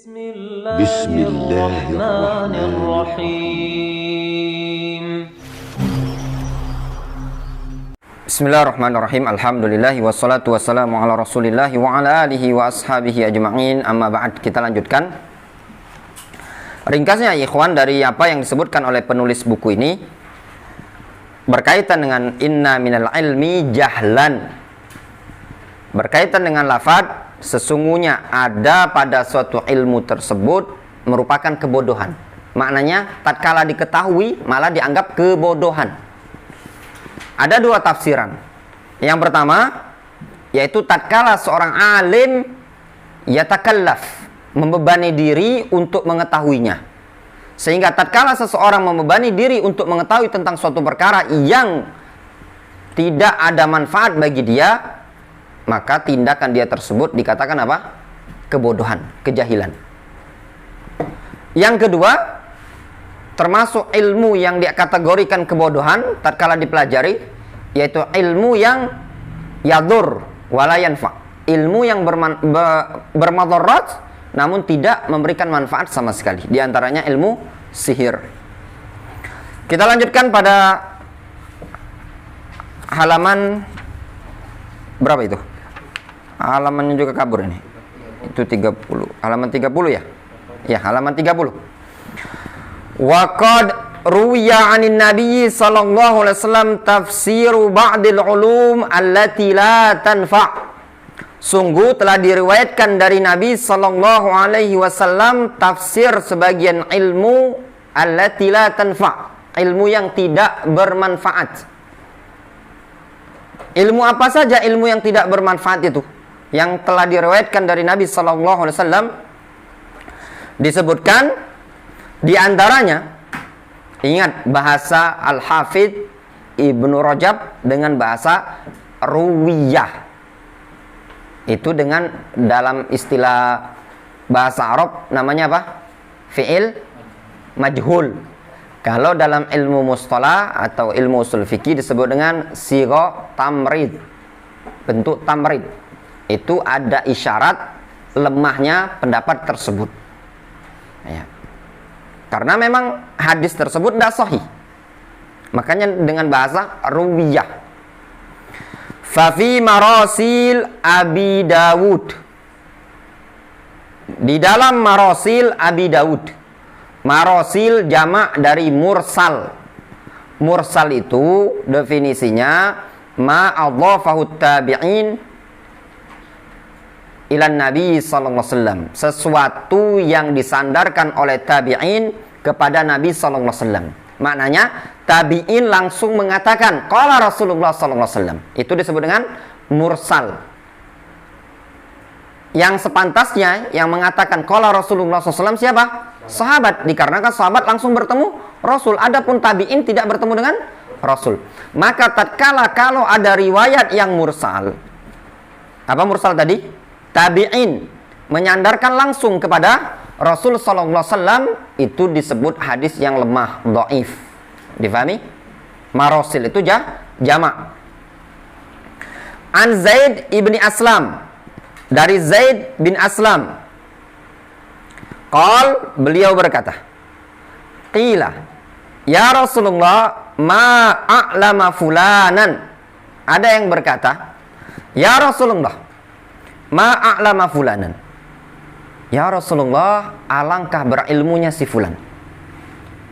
Bismillahirrahmanirrahim. Bismillahirrahmanirrahim. Alhamdulillahi wassalatu wassalamu ala rasulillahi wa ala alihi wa ashabihi ajma'in. Amma ba'd, kita lanjutkan. Ringkasnya ikhwan dari apa yang disebutkan oleh penulis buku ini berkaitan dengan inna minal ilmi jahlan. Berkaitan dengan lafaz sesungguhnya ada pada suatu ilmu tersebut merupakan kebodohan. Maknanya tatkala diketahui malah dianggap kebodohan. Ada dua tafsiran. Yang pertama yaitu tatkala seorang alim yatakallaf, membebani diri untuk mengetahuinya. Sehingga tatkala seseorang membebani diri untuk mengetahui tentang suatu perkara yang tidak ada manfaat bagi dia, maka tindakan dia tersebut dikatakan apa? Kebodohan, kejahilan. Yang kedua, termasuk ilmu yang dikategorikan kebodohan tatkala dipelajari, yaitu ilmu yang yadur wala yanfa, ilmu yang bermadarat namun tidak memberikan manfaat sama sekali. Di antaranya ilmu sihir. Kita lanjutkan pada halaman berapa itu? Halamannya juga kabur ini. Itu 30. Halaman 30 ya? Ya, halaman 30. Wa qad ruwiya 'anin nabiy sallallahu alaihi wasallam tafsiru ba'dil ulum allati la tanfa'. Sungguh telah diriwayatkan dari Nabi sallallahu alaihi wasallam tafsir sebagian ilmu allati la tanfa', ilmu yang tidak bermanfaat. Ilmu apa saja ilmu yang tidak bermanfaat itu? Yang telah diriwayatkan dari Nabi sallallahu alaihi wasallam disebutkan di antaranya, ingat bahasa Al-Hafidz Ibnu Rajab dengan bahasa ruwiyah. Itu dengan dalam istilah bahasa Arab namanya apa? Fi'il majhul. Kalau dalam ilmu mustalah atau ilmu usul fikih disebut dengan sigha tamrid, bentuk tamrid. Itu ada isyarat lemahnya pendapat tersebut ya. Karena memang hadis tersebut tidak sahih, makanya dengan bahasa ruwiyah. Fafi marasil Abi Dawud, di dalam marasil Abi Dawud. Marasil jamak dari mursal. Mursal itu definisinya ma adhafahu tabi'in ilan Nabi sallallahu alaihi wasallam, sesuatu yang disandarkan oleh tabi'in kepada Nabi sallallahu alaihi wasallam. Maknanya tabi'in langsung mengatakan qala Rasulullah sallallahu alaihi wasallam. Itu disebut dengan mursal. Yang sepantasnya yang mengatakan qala Rasulullah sallallahu alaihi wasallam siapa? Sahabat, dikarenakan sahabat langsung bertemu Rasul. Adapun tabi'in tidak bertemu dengan Rasul. Maka tatkala kalau ada riwayat yang mursal, apa mursal tadi? Tabi'in menyandarkan langsung kepada Rasul sallallahu alaihi wasallam, itu disebut hadis yang lemah, dhaif. Difahami? Marasil itu jamak. An Zaid ibni Aslam, dari Zaid bin Aslam, qal, beliau berkata, qila ya Rasulullah ma a'lama fulanan. Ada yang berkata, ya Rasulullah ma a'lama fulanan, ya Rasulullah alangkah berilmunya si fulan.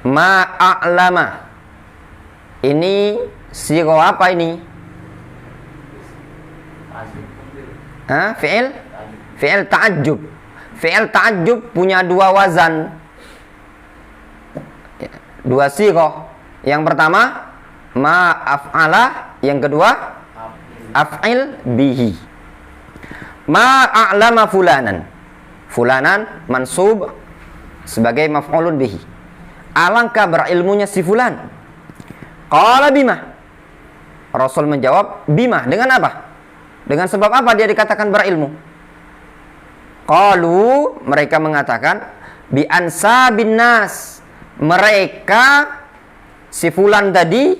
Ma a'lama ini sigha apa ini? Fi'il ta'ajjub. Fi'il ta'ajjub punya dua wazan, dua sigha. Yang pertama ma af'ala, yang kedua af'il bihi. Ma a'lama fulanan, fulanan mansub sebagai maf'ulun bihi. Alangkah berilmunya si fulan. Qala bima, Rasul menjawab bima, dengan apa? Dengan sebab apa dia dikatakan berilmu? Qalu, mereka mengatakan bi ansabin nas, mereka si fulan tadi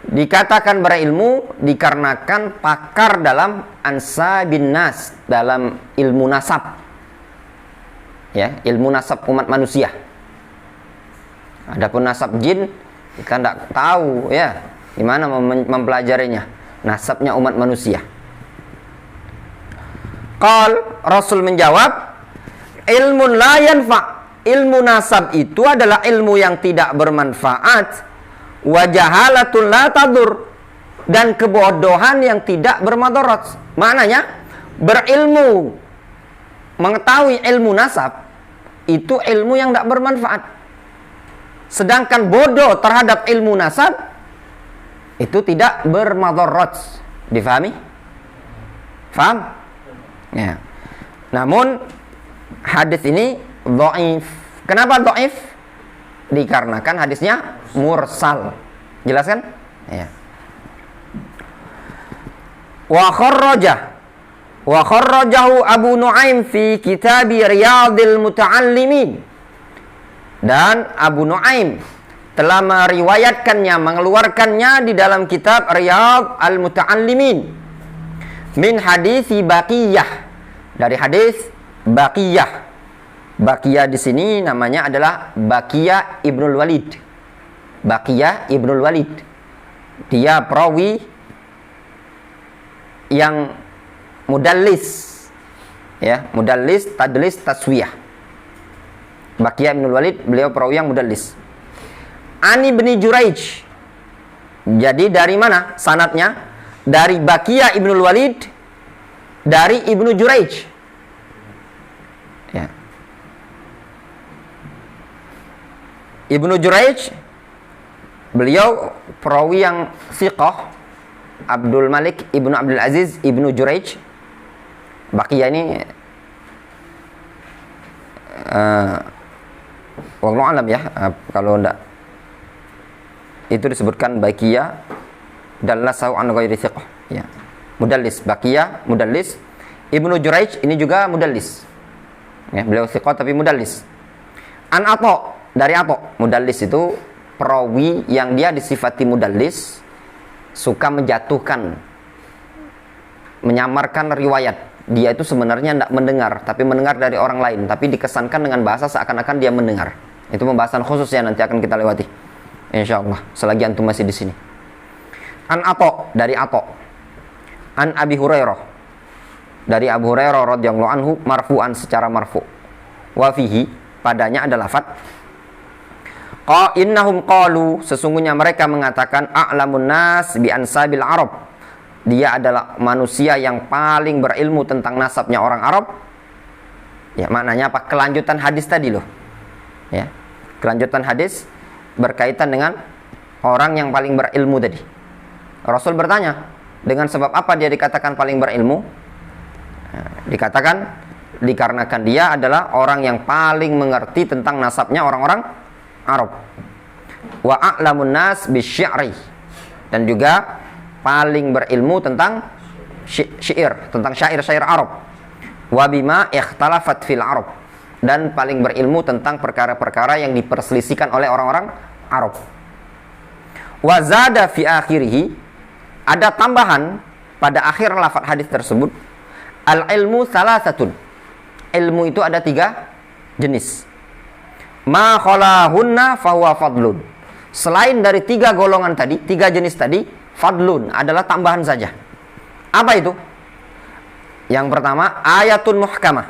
dikatakan berilmu dikarenakan pakar dalam ansabin nas, dalam ilmu nasab. ya, ilmu nasab umat manusia. Adapun nasab jin kita tidak tahu ya gimana mempelajarinya, nasabnya umat manusia. Rasul menjawab, ilmun la yanfa, ilmu nasab itu adalah ilmu yang tidak bermanfaat, wa jahalatun la tadur, dan kebodohan yang tidak bermadarat. Maknanya berilmu, mengetahui ilmu nasab itu ilmu yang tidak bermanfaat. Sedangkan bodoh terhadap ilmu nasab itu tidak bermadarat. Difahami? Faham? Ya. Namun hadis ini dhaif. Kenapa dhaif? Dikarenakan hadisnya mursal. Jelas kan? Ya. Wa kharrajahu Abu Nuaim fi kitab Riyadil Muta'allimin. Dan Abu Nuaim telah meriwayatkannya, mengeluarkannya di dalam kitab Riyad al-Muta'allimin min hadisi Baqiyah, dari hadis Baqiyah. Baqiyah di sini namanya adalah Baqiyah Ibnul Walid. Baqiyah Ibnul Walid. Dia perawi yang mudallis. Ya, mudallis, tadlis, taswiyah. Baqiyah Ibnul Walid, beliau perawi yang mudallis. Ani bin Juraij. Jadi dari mana sanadnya? Dari Baqiyah Ibnul Walid, dari Ibnu Juraij. Ya. Ibnu Juraij, beliau perawi yang thiqah, Abdul Malik Ibnu Abdul Aziz Ibnu Juraij. Baqiyah ini wallahu alam ya, kalau enggak itu disebutkan Baqiyah dallasau an ghairi thiqah ya. Mudallis, Baqiyah mudallis. Ibnu Juraij ini juga mudallis. Ya, beliau thiqah tapi mudallis. An Atha, dari Atha. Mudallis itu perawi yang dia disifati mudallis, suka menjatuhkan, menyamarkan riwayat. Dia itu sebenarnya tidak mendengar, tapi mendengar dari orang lain, tapi dikesankan dengan bahasa seakan-akan dia mendengar. Itu pembahasan khusus yang nanti akan kita lewati, insyaallah, selagi antum masih di sini. An Atha, dari Atha. An Abi Hurairah, dari Abu Hurairah radhiyallahu anhu, marfu'an, secara marfu'. Wa fihi, padanya ada lafaz innahum qalu, sesungguhnya mereka mengatakan, a'lamun nas bi ansabil Arab, dia adalah manusia yang paling berilmu tentang nasabnya orang Arab. Ya, maknanya apa? Kelanjutan hadis tadi loh. Ya. Kelanjutan hadis berkaitan dengan orang yang paling berilmu tadi. Rasul bertanya, dengan sebab apa dia dikatakan paling berilmu? Dikatakan dikarenakan dia adalah orang yang paling mengerti tentang nasabnya orang-orang Arab. Wa a'lamun nas bisy'ri, dan juga paling berilmu tentang syair, tentang syair-syair Arab. Wa bima ikhtalafat fil Arab, dan paling berilmu tentang perkara-perkara yang diperselisihkan oleh orang-orang Arab. Wa zada fi akhirih, ada tambahan pada akhir lafaz hadis tersebut, al ilmu salasatun, ilmu itu ada 3 jenis. Ma khalahunna fahuwa fadlun, selain dari 3 golongan tadi, 3 jenis tadi, fadlun adalah tambahan saja. Apa itu? Yang pertama, ayatun muhkamah.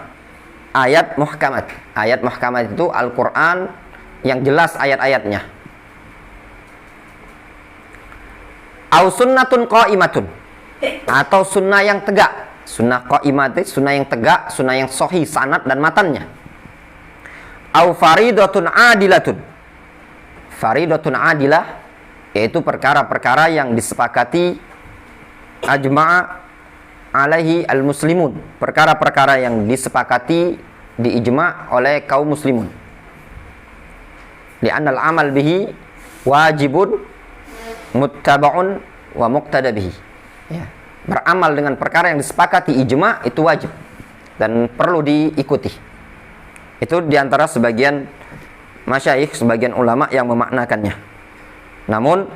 Ayat muhkamat. Ayat muhkamat itu Al-Quran yang jelas ayat-ayatnya. Au sunnatun qa'imatun, atau sunnah yang tegak. Sunnah qa'imat itu sunnah yang tegak, sunnah yang sahih sanad dan matannya. Au faridatun adilatun. Faridatun adilah, yaitu perkara-perkara yang disepakati ajma'a alaihi al-muslimun, perkara-perkara yang disepakati diijma' oleh kaum muslimun. Li'anna al-amal bihi wajibun muttaba'un wa muqtada bihi. Ya. Beramal dengan perkara yang disepakati ijma' itu wajib dan perlu diikuti. Itu diantara sebagian masyayikh, sebagian ulama yang memaknakannya. Namun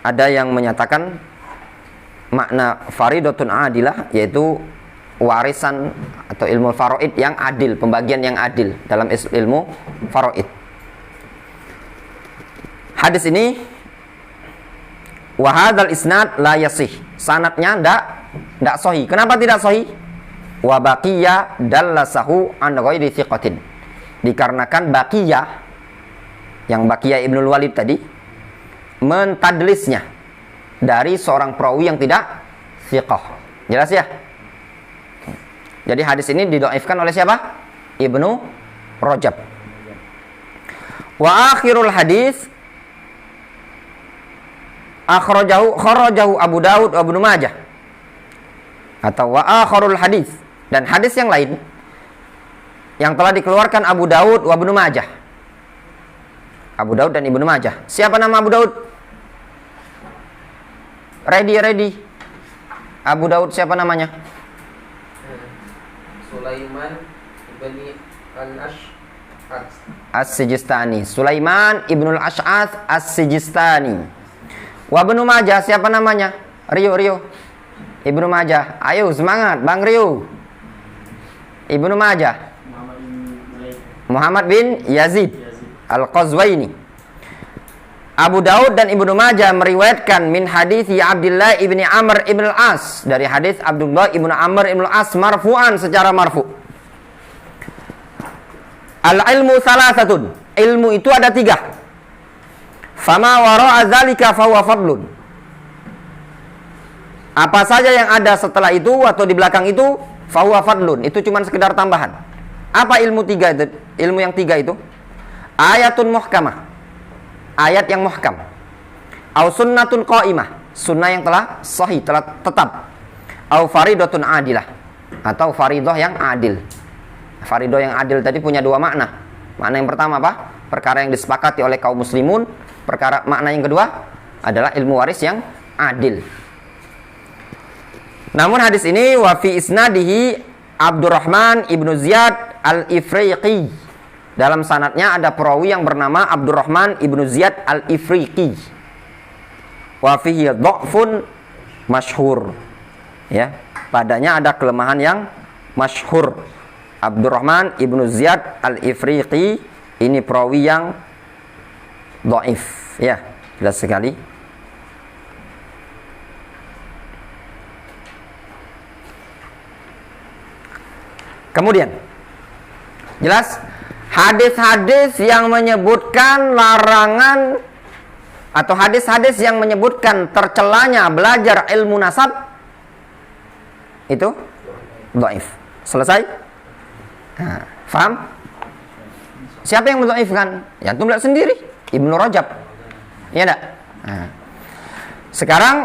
ada yang menyatakan makna faridatun adilah, yaitu warisan atau ilmu faraid yang adil, pembagian yang adil dalam ilmu faraid. Hadis ini wa hadzal isnad la yasih. Sanadnya ndak sahih. Kenapa tidak sahih? Wa baqiya dallasahu an ghairi thiqatin. Dikarenakan Baqiyah, yang Baqiyah Ibnul Walid tadi, mentadlisnya dari seorang perawi yang tidak thiqah. Jelas ya? Jadi hadis ini didhaifkan oleh siapa? Ibnu Rajab. Wa akhirul hadis kharajahu Abu Daud wa Ibnu Majah. Atau wa akharul hadis, dan hadis yang lain yang telah dikeluarkan Abu Daud wa Ibnu Majah. Abu Daud dan Ibnu Majah. Siapa nama Abu Daud? Ready. Abu Daud siapa namanya? Sulaiman ibn al-Ash'ath As-Sijistani. Sulaiman ibn al-Ash'ath As-Sijistani. Wa Ibnu Majah siapa namanya? Rio. Ibnu Majah. Ayo semangat Bang Rio. Ibnu Majah. Muhammad bin Yazid Al-Qazwaini. Abu Daud dan Ibnu Majah meriwayatkan min hadits Abdullah ibni Amr ibn al-As, dari hadis Abdullah ibnu Amr ibn al-As marfu'an, secara marfu'. Al-ilmu salasatun, ilmu itu ada 3. Fama wara'a dzalika fahuwa fadlun. Apa saja yang ada setelah itu atau di belakang itu, fahuwa fadlun, itu cuma sekedar tambahan. Apa ilmu 3 itu? Ilmu yang 3 itu ayatun muhkamah, ayat yang muhkam. Au sunnatun qaimah, sunnah yang telah sahih, telah tetap. Au faridatun adilah, atau faridah yang adil. Faridah yang adil tadi punya 2 makna. Makna yang pertama apa? Perkara yang disepakati oleh kaum muslimun. Makna yang kedua adalah ilmu waris yang adil. Namun hadis ini wa fi isnadihi Abdurrahman ibnu Ziyad al-Ifriqi. Dalam sanadnya ada perawi yang bernama Abdurrahman ibnu Ziyad al-Ifriqi. Wa fihi dha'fun masyhur. Ya, padanya ada kelemahan yang masyhur. Abdurrahman ibnu Ziyad al-Ifriqi ini perawi yang dhaif. Ya, jelas sekali. Kemudian jelas hadis-hadis yang menyebutkan larangan atau hadis-hadis yang menyebutkan tercelanya belajar ilmu nasab itu dhaif. Selesai? Nah, faham? Siapa yang mendhaifkan? Ya antum lihat sendiri, Ibnu Rajab. Iya enggak? Nah. Sekarang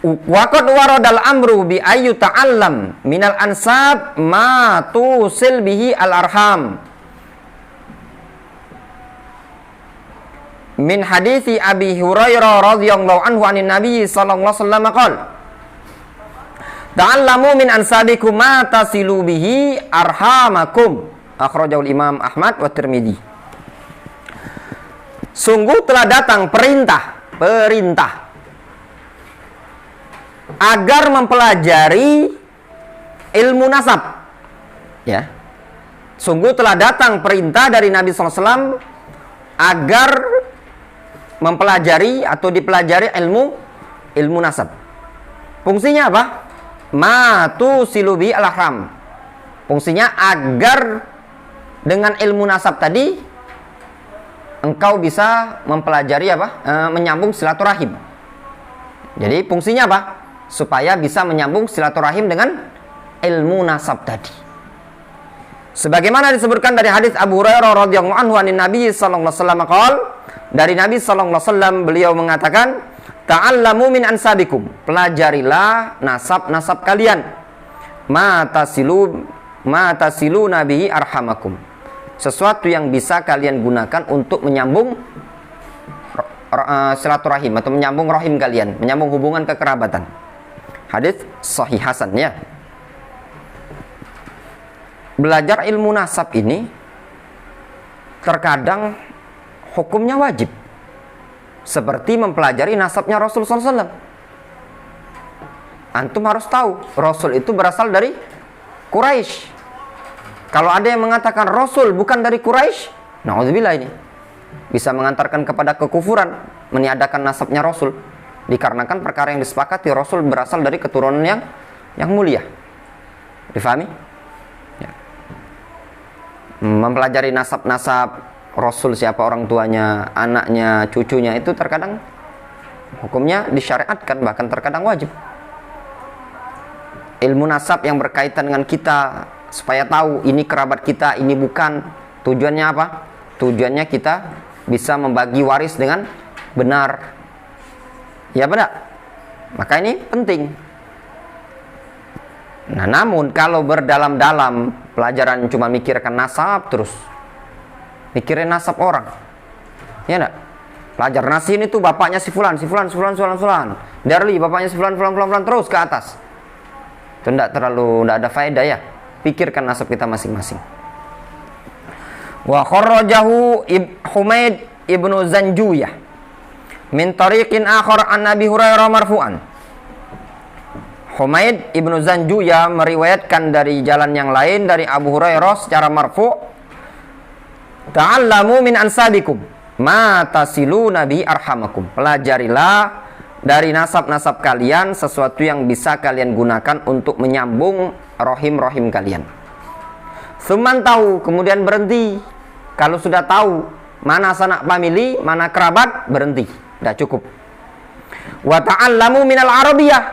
waqad waradal amru bi ayyu ta'allam minal ansab ma tusil bihi al arham min hadithi Abi Hurairah radhiyallahu anhu anin Nabi sallallahu alaihi wasallam qala ta'allamu min ansabikum ma tasilu bihi arhamakum, akhrajahu Imam Ahmad wa Tirmidzi. Sungguh telah datang perintah agar mempelajari ilmu nasab. Ya. Sungguh telah datang perintah dari Nabi SAW agar mempelajari atau dipelajari ilmu nasab. Fungsinya apa? Ma tusilubi al-ahram. Fungsinya agar dengan ilmu nasab tadi engkau bisa mempelajari apa? Menyambung silaturahim. Jadi fungsinya apa? Supaya bisa menyambung silaturahim dengan ilmu nasab tadi. Sebagaimana disebutkan dari hadis Abu Hurairah radhiyallahu anhu anin Nabi sallallahu alaihi wasallam qaal, dari Nabi sallallahu alaihi wasallam beliau mengatakan, ta'allamu min ansabikum, pelajarilah nasab-nasab kalian. Ma tasilu nabihi arhamakum, sesuatu yang bisa kalian gunakan untuk menyambung silaturahim atau menyambung rahim kalian, menyambung hubungan kekerabatan. Hadis sahih hasan ya. Belajar ilmu nasab ini terkadang hukumnya wajib, seperti mempelajari nasabnya Rasul SAW. antum harus tahu Rasul itu berasal dari Quraisy. Kalau ada yang mengatakan Rasul bukan dari Quraisy, na'udzubillah, ini bisa mengantarkan kepada kekufuran, meniadakan nasabnya Rasul. Dikarenakan perkara yang disepakati Rasul berasal dari keturunan yang mulia. Difahami? Ya. Mempelajari nasab-nasab Rasul, siapa orang tuanya, anaknya, cucunya, itu terkadang hukumnya disyariatkan, bahkan terkadang wajib. Ilmu nasab yang berkaitan dengan kita, supaya tahu ini kerabat kita, ini bukan. Tujuannya apa? Tujuannya kita bisa membagi waris dengan benar. Ya benar. Maka ini penting. Nah, namun kalau berdalam-dalam pelajaran cuma mikirkan nasab terus, mikirin nasab orang, ya enggak? Pelajar nasin itu bapaknya si fulan, si fulan, si fulan, si fulan, si fulan. Darli bapaknya si fulan, fulan, fulan, fulan, terus ke atas. Itu enggak ada faedah ya. Pikirkan nasab kita masing-masing. Wa kharrajahu Humaid ibnu Zanjuyah min tariqin akhar an Abi Hurairah marfu'an. Humaid ibnu Zanjuyah meriwayatkan dari jalan yang lain dari Abu Hurairah secara marfu', ta'allamu min ansabikum ma tasiluna bi arhamakum. Pelajarilah dari nasab-nasab kalian sesuatu yang bisa kalian gunakan untuk menyambung rahim-rahim kalian. Suman tahu, kemudian berhenti. Kalau sudah tahu mana sanak famili, mana kerabat, berhenti. Tidak cukup. Wa ta'allamu minal arabiyah,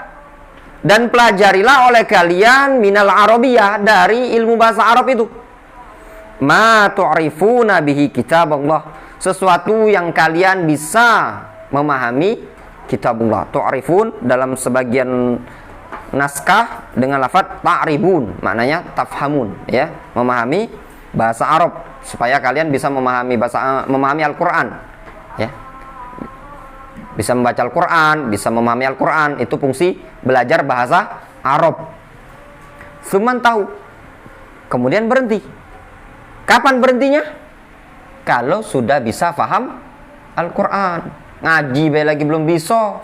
dan pelajarilah oleh kalian minal arabiyah, dari ilmu bahasa Arab itu. Ma tu'rifuna bihi kitabullah, sesuatu yang kalian bisa memahami kitabullah. Tu'rifun dalam sebagian naskah dengan lafaz ta'ribun, maknanya tafhamun, ya, memahami bahasa Arab supaya kalian bisa memahami Al-Qur'an, ya. Bisa membaca Al-Qur'an, bisa memahami Al-Qur'an, itu fungsi belajar bahasa Arab. Cuman tahu, kemudian berhenti. Kapan berhentinya? Kalau sudah bisa paham Al-Qur'an. Ngaji lagi belum bisa,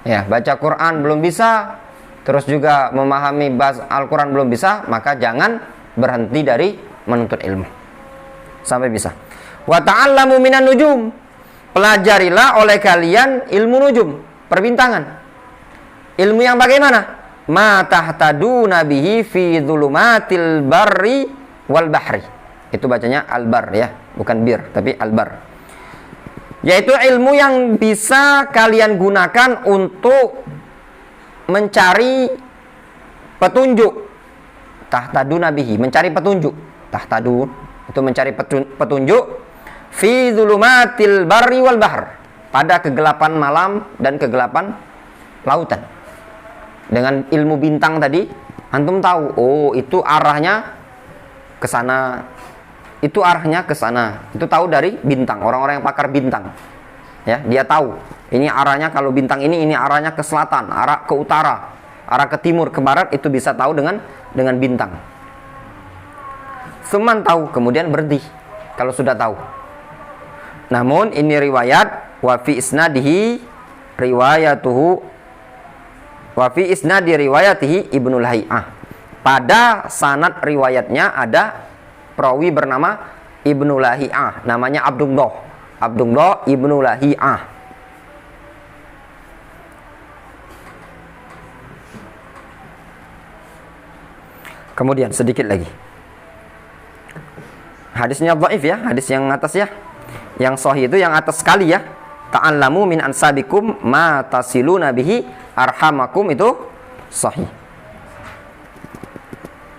ya, baca Quran belum bisa, terus juga memahami bahasa Al-Quran belum bisa, maka jangan berhenti dari menuntut ilmu sampai bisa. Wa ta'allamu minan nujum, pelajarilah oleh kalian ilmu nujum, perbintangan. Ilmu yang bagaimana? Ma tahtaduna bihi fi dhulumatil barri wal bahri. Itu bacanya al-bar, ya, bukan bir, tapi al-bar. Yaitu ilmu yang bisa kalian gunakan untuk mencari petunjuk. Tahtaduna bihi, mencari petunjuk. Tahtadun itu mencari petunjuk fi dzulumatil barri wal bahr, pada kegelapan malam dan kegelapan lautan. Dengan ilmu bintang tadi, antum tahu, oh itu arahnya ke sana, itu arahnya ke sana. Itu tahu dari bintang, orang-orang yang pakar bintang. Ya, dia tahu ini arahnya, kalau bintang ini arahnya ke selatan, arah ke utara, arah ke timur, ke barat, itu bisa tahu dengan bintang. Cuman tahu, kemudian berhenti kalau sudah tahu. Namun ini riwayat wa fi isnadihi riwayatuhu wa fi isnadi riwayatihi Ibnu Lahiyah. Pada sanad riwayatnya ada perawi bernama Ibnu Lahiyah, namanya Abdullah Ibnu Lahiyah. Kemudian sedikit lagi, hadisnya dhaif ya, hadis yang atas ya. Yang sahih itu yang atas sekali ya. Ta'allamu min ansabikum ma tasiluna bihi arhamakum, itu sahih.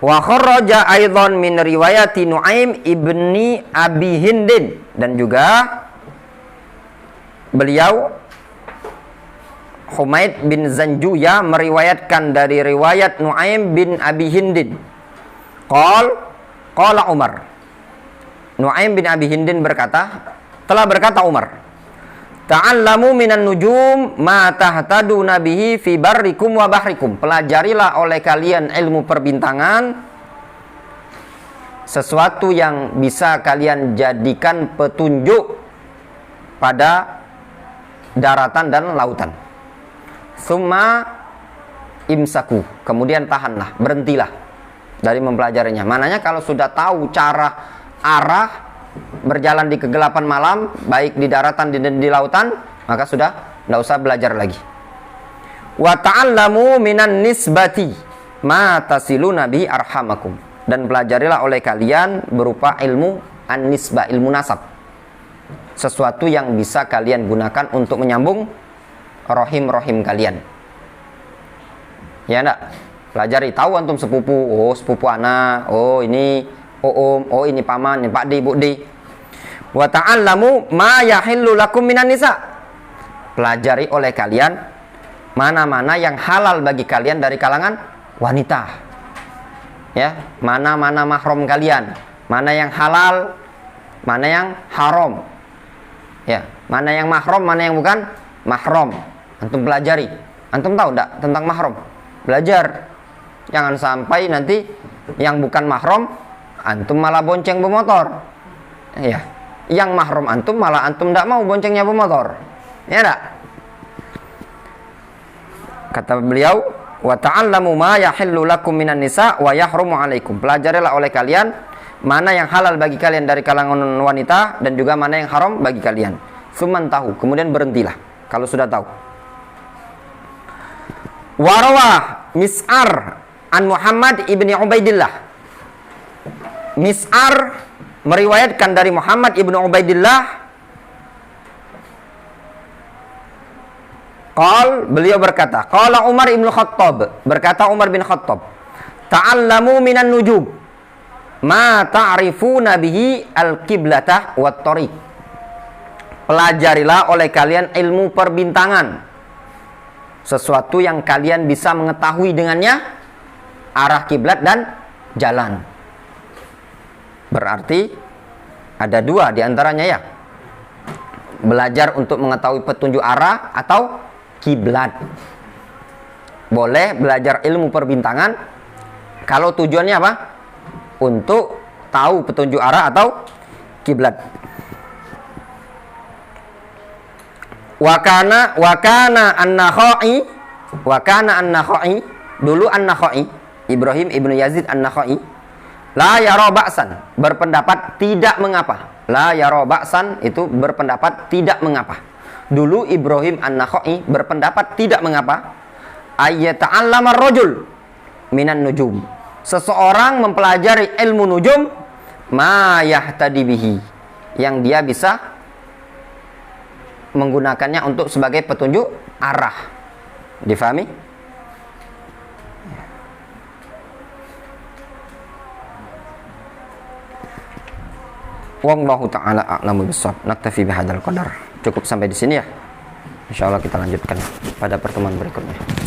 Wa kharraja aidan min riwayati Nuaim ibni Abi Hindin, dan juga beliau Humaid bin Zanjuyah meriwayatkan dari riwayat Nuaim bin Abi Hindin. Qala Umar. Nuaim bin Abi Hindin berkata, telah berkata Umar, ta'allamu minan nujum ma tahtaduna bihi fi barrikum wa bahrikum. Pelajarilah oleh kalian ilmu perbintangan, sesuatu yang bisa kalian jadikan petunjuk pada daratan dan lautan. Summa imsaku, kemudian tahanlah, berhentilah dari mempelajarinya. Mananya kalau sudah tahu cara arah berjalan di kegelapan malam, baik di daratan di lautan, maka sudah tidak usah belajar lagi. Wa ta'allamu minan nisbati ma tasiluna bihi arhamakum, dan pelajarilah oleh kalian berupa ilmu an-nisbah, ilmu nasab, sesuatu yang bisa kalian gunakan untuk menyambung rohim-rohim kalian. Ya enggak? Pelajari, tahu antum sepupu, oh sepupu anak, oh ini om, oh ini paman, ini pakde, bukde. Wa ta'allamu ma yahillu lakum minan nisa. Pelajari oleh kalian mana-mana yang halal bagi kalian dari kalangan wanita. Ya, mana-mana mahram kalian, mana yang halal, mana yang haram. Ya, mana yang mahram, mana yang bukan mahram. Antum pelajari. Antum tahu enggak tentang mahram? Belajar. Jangan sampai nanti yang bukan mahram antum malah bonceng bermotor. Ya, yang mahram antum malah antum enggak mau boncengnya bermotor. Ya enggak? Kata beliau, wa ta'allamu ma yahillu lakum minan nisa wa yahrumu alaikum. Pelajarilah oleh kalian mana yang halal bagi kalian dari kalangan wanita dan juga mana yang haram bagi kalian. Suman tahu, kemudian berhentilah kalau sudah tahu. Warawah Mis'ar an Muhammad ibni Ubaidillah. Mis'ar meriwayatkan dari Muhammad ibnu Ubaidillah. Beliau berkata, qala Umar ibn Khattab, berkata Umar bin Khattab, ta'allamu minan nujum ma ta'rifuna bihi al-qiblatah wat tariq. Pelajarilah oleh kalian ilmu perbintangan, sesuatu yang kalian bisa mengetahui dengannya arah kiblat dan jalan. Berarti ada dua diantaranya ya, belajar untuk mengetahui petunjuk arah atau kiblat. Boleh belajar ilmu perbintangan kalau tujuannya apa? Untuk tahu petunjuk arah atau kiblat. Wakana an-Nakhai, dulu an-Nakhai, Ibrahim ibnu Yazid an-Nakhai, la yara ba'san, berpendapat tidak mengapa. La yara ba'san itu berpendapat tidak mengapa. Dulu Ibrahim an-Nakhai berpendapat tidak mengapa. Ayyata'allama ar-rajul minan nujum, seseorang mempelajari ilmu nujum ma yahtadi bihi, yang dia bisa menggunakannya untuk sebagai petunjuk arah. Difahami? Wallahu ta'ala a'lamu bissawab. Naktafi bihadzal qadar. Cukup sampai di sini ya. Insyaallah kita lanjutkan pada pertemuan berikutnya.